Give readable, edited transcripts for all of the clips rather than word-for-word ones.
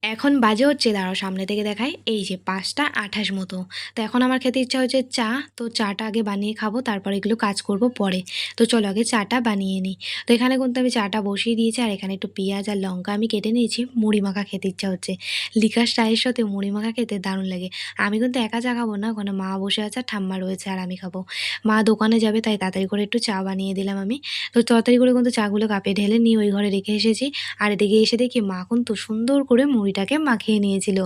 এখন বাজে হচ্ছে, দাঁড়াও সামনে থেকে দেখাই, এই যে 5টা 28 মতো। তো এখন আমার খেতে ইচ্ছা হচ্ছে চা। তো চাটা আগে বানিয়ে খাবো, তারপর এগুলো কাজ করব পরে। তো চলো আগে চাটা বানিয়ে নিই। তো এখানে কিন্তু আমি চাটা বসিয়ে দিয়েছি, আর এখানে একটু পেঁয়াজ আর লঙ্কা আমি কেটে নিয়েছি। মুড়ি মাখা খেতে ইচ্ছা হচ্ছে, লিকার চায়ের সাথে মুড়ি মাখা খেতে দারুণ লাগে। আমি কিন্তু একা চা খাবো না, ওখানে মা বসে আছে আর ঠাম্মা রয়েছে, আর আমি খাবো। মা দোকানে যাবে, তাই তাড়াতাড়ি করে একটু চা বানিয়ে দিলাম আমি। তো তাড়াতাড়ি করে কিন্তু চাগুলো কাপে ঢেলে নিয়ে ওই ঘরে রেখে এসেছি। আর এদিকে এসে দেখি মা কিন্তু সুন্দর করে মুড়িটাকে মাখিয়ে নিয়েছিল।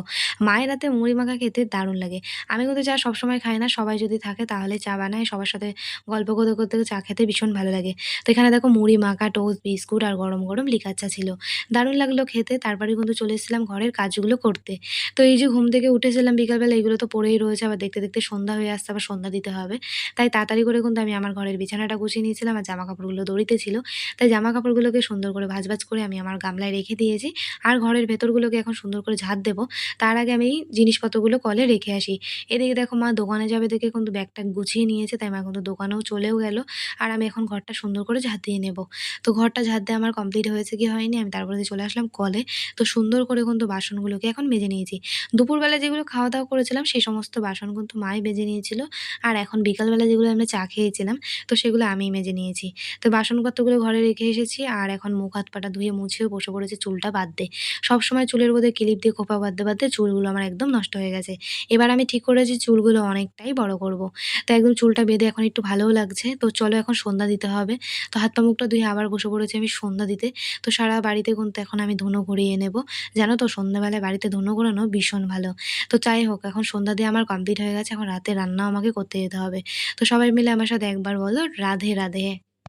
মায়ের হাতে মুড়ি মাখা খেতে দারুণ লাগে। আমি কিন্তু চা সবসময় খাই না, সবাই যদি থাকে তাহলে চা বানাই, সবার সাথে গল্প করতে করতে চা খেতে ভীষণ ভালো লাগে। তো এখানে দেখো মুড়ি মাখা, টোস্ট, বিস্কুট আর গরম গরম লিকার চা ছিল। দারুণ লাগলো খেতে। তারপরে কিন্তু চলে এসেছিলাম ঘরের কাজগুলো করতে। তো এই যে ঘুম থেকে উঠেছিলাম বিকালবেলা, এগুলো তো পড়েই রয়েছে, আবার দেখতে দেখতে সন্ধ্যা হয়ে আসছে, আবার সন্ধ্যা দিতে হবে। তাই তাড়াতাড়ি করে কিন্তু আমি আমার ঘরের বিছানাটা গুছিয়ে নিয়েছিলাম, আর জামা কাপড়গুলো দড়িতে ছিল। তাই জামা কাপড়গুলোকে সুন্দর করে ভাঁজ ভাঁজ করে আমি আমার গামলায় রেখে দিয়েছি। আর ঘরের ভেতরগুলোকে এখন সুন্দর করে ঝাঁট দেবো। তার আগে আমি এই জিনিসপত্রগুলো কলে রেখে আসি। এদিকে দেখো মা দোকানে যাবে দেখে কিন্তু ব্যাগটা গুছিয়ে নিয়েছে, তাই মা কিন্তু দোকানেও চলেও গেল। আর আমি এখন ঘরটা সুন্দর করে ঝাঁট দিয়ে নেব। তো ঘরটা ঝাঁট দেওয়া আমার কমপ্লিট হয়েছে কি হয়নি, আমি তারপরে দিয়ে চলে আসলাম কলে। তো সুন্দর করে কিন্তু বাসনগুলোকে এখন মেজে নিয়েছি। দুপুরবেলা যেগুলো খাওয়া দাওয়া করেছিলাম সেই সমস্ত বাসন কিন্তু মাই মেজে নিয়েছিল। আর এখন বিকালবেলা যেগুলো আমরা চা খেয়েছিলাম, তো সেগুলো আমিই মেজে নিয়েছি। তো বাসনপত্রগুলো ঘরে রেখে এসেছি, আর এখন মুখ হাত পাটা ধুয়ে মুছেও বসে পড়েছি চুলটা বাঁধতে। সবসময় চুলের মধ্যে ক্লিপ দিয়ে খোঁপা বাঁধতে বাঁধতে চুলগুলো আমার একদম নষ্ট হয়ে গেছে। এবার আমি ঠিক করেছি চুলগুলো অনেকটাই বড় করব। তো একদম চুলটা বেঁধে এখন একটু ভালোও লাগছে। তো চলো এখন সন্ধ্যা দিতে হবে। তো হাত পা মুখটা ধুয়ে আবার বসে পড়েছি আমি সন্ধ্যা দিতে। তো সারা বাড়িতে কিন্তু এখন আমি ধুনো ঘুরিয়ে নেব। জানো তো সন্ধ্যাবেলায় বাড়িতে ধুনো ঘোরানো ভীষণ ভালো। তো যাই হোক, এখন সন্ধ্যা দিয়ে আমার কমপ্লিট হয়ে গেছে। এখন রাতে রান্নাও আমাকে করতে যেতে হবে। তো সবাই মিলে আমার সাথে একবার বলো রাধে রাধে।